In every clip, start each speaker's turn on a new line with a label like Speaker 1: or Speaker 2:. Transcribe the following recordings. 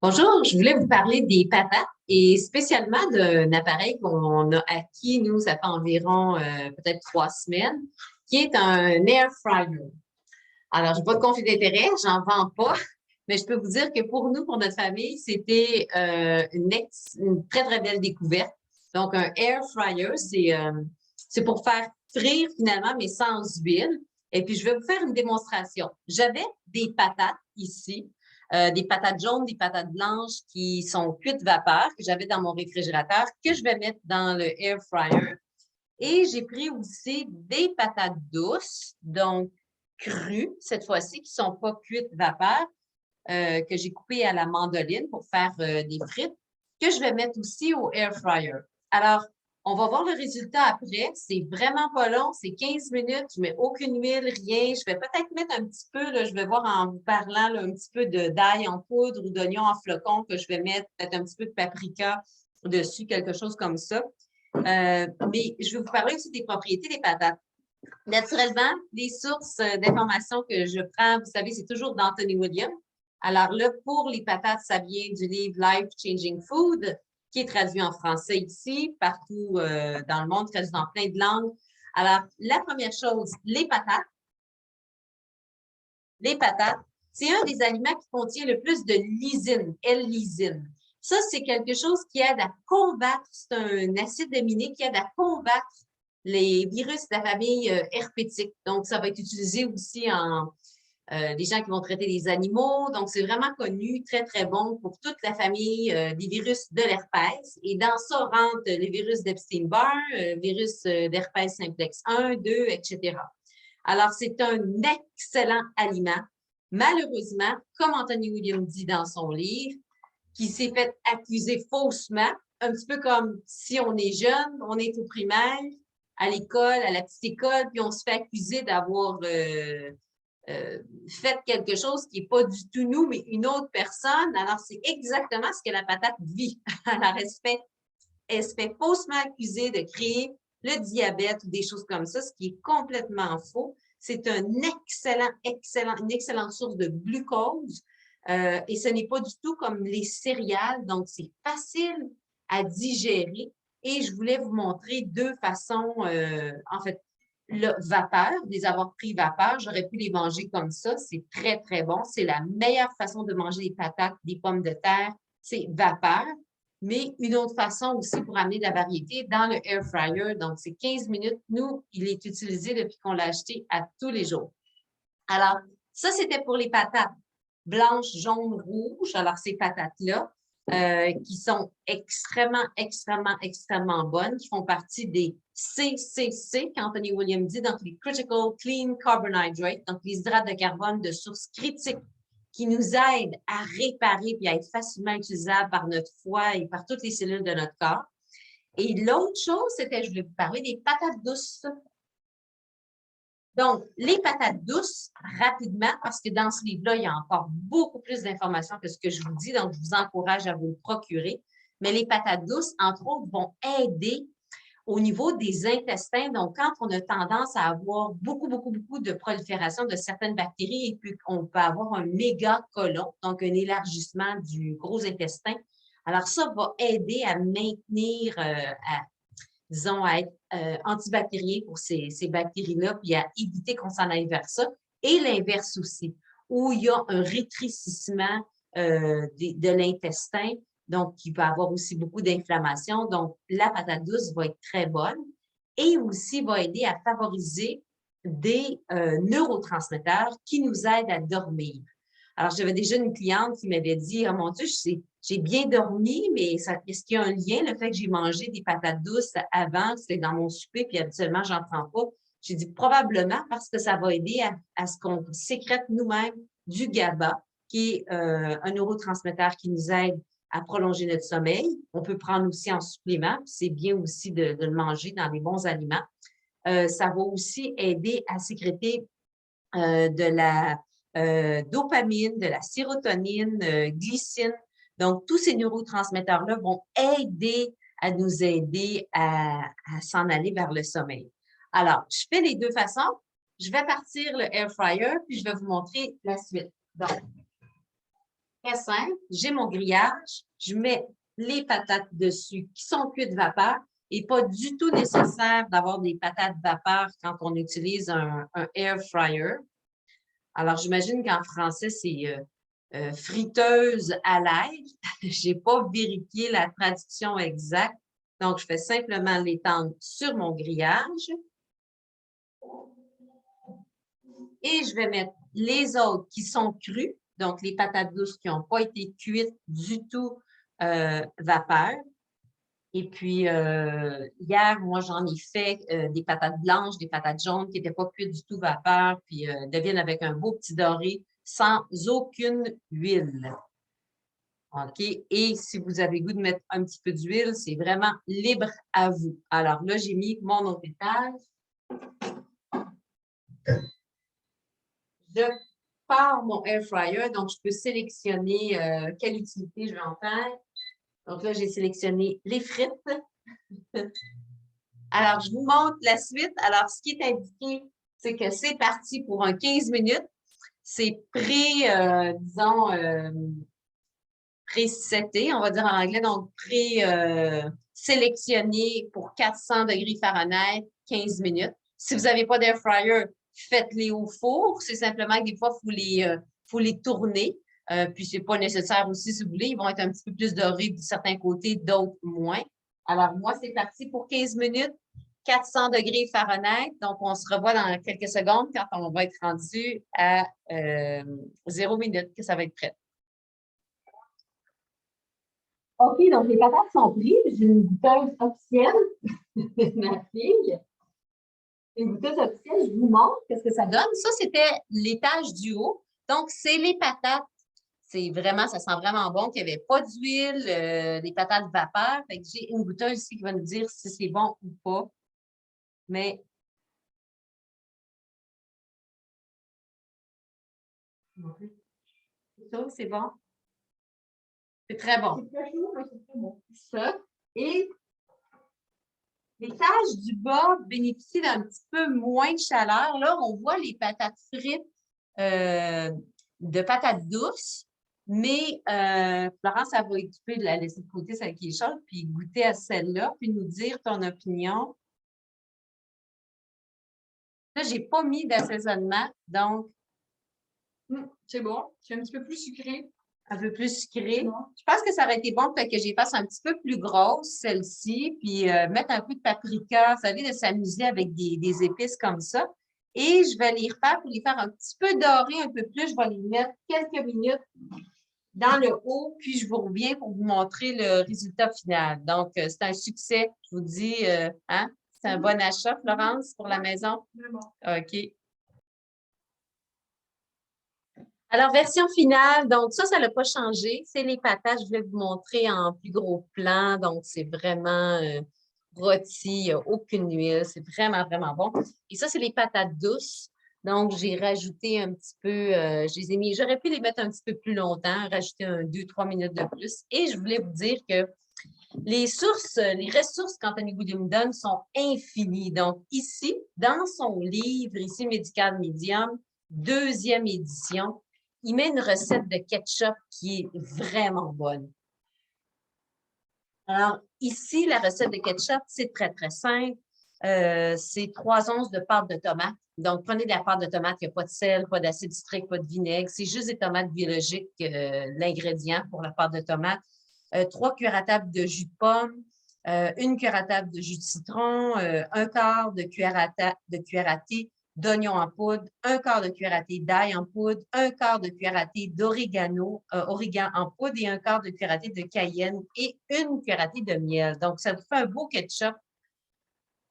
Speaker 1: Bonjour, je voulais vous parler des patates et spécialement d'un appareil qu'on a acquis, nous, ça fait environ peut-être 3 semaines, qui est un air fryer. Alors, je n'ai pas de conflit d'intérêt, j'en vends pas, mais je peux vous dire que pour nous, pour notre famille, c'était une très, très belle découverte. Donc, un air fryer, c'est pour faire frire finalement, mais sans huile. Et puis, je vais vous faire une démonstration. J'avais des patates ici, des patates jaunes, des patates blanches qui sont cuites vapeur, que j'avais dans mon réfrigérateur, que je vais mettre dans le air fryer. Et j'ai pris aussi des patates douces, donc crues cette fois-ci, qui ne sont pas cuites vapeur, que j'ai coupées à la mandoline pour faire des frites, que je vais mettre aussi au air fryer. Alors, on va voir le résultat après. C'est vraiment pas long, c'est 15 minutes. Je mets aucune huile, rien. Je vais peut-être mettre un petit peu, là, je vais voir en vous parlant, là, un petit peu d'ail en poudre ou d'oignon en flocons que je vais mettre, peut-être un petit peu de paprika dessus, quelque chose comme ça. Mais je vais vous parler aussi des propriétés des patates. Naturellement, les sources d'informations que je prends, vous savez, c'est toujours d'Anthony Williams. Alors là, pour les patates, ça vient du livre Life Changing Food, qui est traduit en français ici, partout dans le monde, traduit dans plein de langues. Alors, la première chose, les patates, c'est un des aliments qui contient le plus de lysine, L-lysine. Ça, c'est quelque chose qui aide à combattre, c'est un acide aminé qui aide à combattre les virus de la famille herpétique. Donc, ça va être utilisé aussi en des gens qui vont traiter les animaux. Donc, c'est vraiment connu, très, très bon pour toute la famille des virus de l'herpès. Et dans ça rentrent les virus d'Epstein-Barr, virus d'herpès simplex 1, 2, etc. Alors, c'est un excellent aliment. Malheureusement, comme Anthony Williams dit dans son livre, qui s'est fait accuser faussement, un petit peu comme si on est jeune, on est au primaire, à l'école, à la petite école, puis on se fait accuser d'avoir fait quelque chose qui n'est pas du tout nous, mais une autre personne. Alors, c'est exactement ce que la patate vit. Alors, elle se fait faussement accuser de créer le diabète ou des choses comme ça, ce qui est complètement faux. C'est une excellente source de glucose et ce n'est pas du tout comme les céréales, donc c'est facile à digérer. Et je voulais vous montrer deux façons, en fait, le vapeur, les avoir pris vapeur, j'aurais pu les manger comme ça, c'est très, très bon. C'est la meilleure façon de manger des patates, des pommes de terre, c'est vapeur. Mais une autre façon aussi pour amener de la variété dans le air fryer, donc c'est 15 minutes. Nous, il est utilisé depuis qu'on l'a acheté à tous les jours. Alors, ça, c'était pour les patates blanches, jaunes, rouges. Alors, ces patates-là, qui sont extrêmement bonnes, qui font partie des CCC, qu'Anthony Williams dit, donc les Critical Clean Carbohydrates, donc les hydrates de carbone de source critique qui nous aident à réparer et à être facilement utilisables par notre foie et par toutes les cellules de notre corps. Et l'autre chose, c'était, je voulais vous parler des patates douces. Donc, les patates douces, rapidement, parce que dans ce livre-là, il y a encore beaucoup plus d'informations que ce que je vous dis, donc je vous encourage à vous le procurer. Mais les patates douces, entre autres, vont aider au niveau des intestins. Donc, quand on a tendance à avoir beaucoup de prolifération de certaines bactéries et puis on peut avoir un méga côlon, donc un élargissement du gros intestin, alors ça va aider à maintenir, disons, à être antibactérien pour ces bactéries-là, puis à éviter qu'on s'en aille vers ça. Et l'inverse aussi, où il y a un rétrécissement de l'intestin, donc qui peut avoir aussi beaucoup d'inflammation. Donc, la patate douce va être très bonne et aussi va aider à favoriser des neurotransmetteurs qui nous aident à dormir. Alors, j'avais déjà une cliente qui m'avait dit, oh mon Dieu, j'ai bien dormi, mais est-ce qu'il y a un lien, le fait que j'ai mangé des patates douces avant, c'était dans mon souper, puis habituellement, j'en prends pas. J'ai dit probablement parce que ça va aider à ce qu'on sécrète nous-mêmes du GABA, qui est un neurotransmetteur qui nous aide à prolonger notre sommeil. On peut prendre aussi en supplément, puis c'est bien aussi de le manger dans des bons aliments. Ça va aussi aider à sécréter de la dopamine, de la sérotonine, glycine. Donc, tous ces neurotransmetteurs-là vont aider à nous aider à s'en aller vers le sommeil. Alors, je fais les deux façons. Je vais partir le air fryer, puis je vais vous montrer la suite. Donc, Très simple. J'ai mon grillage. Je mets les patates dessus qui sont cuites vapeur et pas du tout nécessaire d'avoir des patates vapeur quand on utilise un air fryer. Alors, j'imagine qu'en français, c'est friteuse à l'ail. Je n'ai pas vérifié la traduction exacte. Donc, je fais simplement l'étendre sur mon grillage. Et je vais mettre les autres qui sont crues, donc les patates douces qui n'ont pas été cuites du tout vapeur. Et puis, hier, moi, j'en ai fait des patates blanches, des patates jaunes qui n'étaient pas cuites du tout vapeur, puis deviennent avec un beau petit doré sans aucune huile. OK? Et si vous avez le goût de mettre un petit peu d'huile, c'est vraiment libre à vous. Alors là, j'ai mis mon autre étage. Je pars mon air fryer, donc je peux sélectionner quelle utilité je vais en faire. Donc là, j'ai sélectionné les frites. Alors, je vous montre la suite. Alors, ce qui est indiqué, c'est que c'est parti pour un 15 minutes. C'est disons, pré-seté, on va dire en anglais, donc pré-sélectionné pour 400 degrés Fahrenheit, 15 minutes. Si vous n'avez pas d'air fryer, faites-les au four. C'est simplement que des fois, il faut les tourner. Puis, ce n'est pas nécessaire aussi, si vous voulez. Ils vont être un petit peu plus dorés de certains côtés, d'autres moins. Alors, moi, c'est parti pour 15 minutes, 400 degrés Fahrenheit. Donc, on se revoit dans quelques secondes quand on va être rendu à 0 minute, que ça va être prêt. OK, donc les patates sont prises. J'ai une goûteuse officielle. Ma fille. Une goûteuse officielle, je vous montre qu'est-ce que ça donne. Ça, c'était l'étage du haut. Donc, c'est les patates. C'est vraiment, ça sent vraiment bon qu'il n'y avait pas d'huile, des patates vapeur. Fait que j'ai une goûteuse ici qui va nous dire si c'est bon ou pas. Mais ça, c'est bon. C'est très bon. C'est très chaud, mais c'est très bon. Ça. Et l'étage du bas bénéficie d'un petit peu moins de chaleur. Là, on voit les patates frites de patates douces, mais Florence, elle va équiper de la laisser de côté, celle qui est chaude, puis goûter à celle-là, puis nous dire ton opinion. Là, je n'ai pas mis d'assaisonnement, donc.
Speaker 2: C'est bon. C'est un petit peu plus sucré.
Speaker 1: Un peu plus sucré. Je pense que ça aurait été bon peut-être que j'y fasse un petit peu plus grosse, celle-ci, puis mettre un peu de paprika, vous savez, de s'amuser avec des épices comme ça. Et je vais les refaire pour les faire un petit peu dorer un peu plus. Je vais les mettre quelques minutes dans le haut, puis je vous reviens pour vous montrer le résultat final. Donc, c'est un succès. Je vous dis, hein? C'est un bon achat, Florence, pour la maison?
Speaker 2: Vraiment.
Speaker 1: OK. Alors, version finale, donc ça n'a pas changé. C'est les patates, je vais vous montrer en plus gros plan. Donc, c'est vraiment rôti, il n'y a aucune huile. C'est vraiment, vraiment bon. Et ça, c'est les patates douces. Donc, j'ai rajouté un petit peu, je les ai mis, j'aurais pu les mettre un petit peu plus longtemps, rajouter 2-3 minutes de plus. Et je voulais vous dire que les ressources qu'Anthony Bourdain me donne sont infinies. Donc, ici, dans son livre, ici, Médical Medium, 2e édition, il met une recette de ketchup qui est vraiment bonne. Alors, ici, la recette de ketchup, c'est très, très simple. C'est 3 onces de pâte de tomate. Donc, prenez de la pâte de tomate, il n'y a pas de sel, pas d'acide citrique, pas de vinaigre. C'est juste des tomates biologiques, l'ingrédient pour la pâte de tomate. 3 cuillères à table de jus de pomme, 1 cuillère à table de jus de citron, 1 quart de cuillère à thé d'oignon en poudre, 1 quart de cuillère à thé d'ail en poudre, 1 quart de cuillère à thé d'origan en poudre et 1 quart de cuillère à thé de cayenne et 1 cuillère à thé de miel. Donc, ça vous fait un beau ketchup.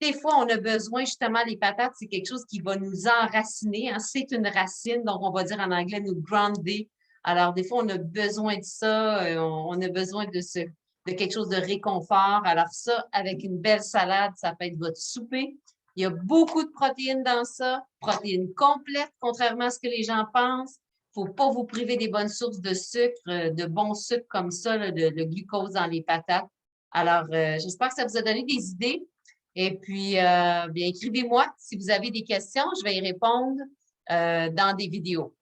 Speaker 1: Des fois, on a besoin, justement, les patates, c'est quelque chose qui va nous enraciner. Hein. C'est une racine, donc on va dire en anglais nous grounder. Alors, des fois, on a besoin de ça, on a besoin de quelque chose de réconfort. Alors, ça, avec une belle salade, ça peut être votre souper. Il y a beaucoup de protéines dans ça, protéines complètes, contrairement à ce que les gens pensent. Il ne faut pas vous priver des bonnes sources de sucre, de bons sucres comme ça, là, le glucose dans les patates. Alors, j'espère que ça vous a donné des idées. Et puis, bien, écrivez-moi si vous avez des questions. Je vais y répondre dans des vidéos.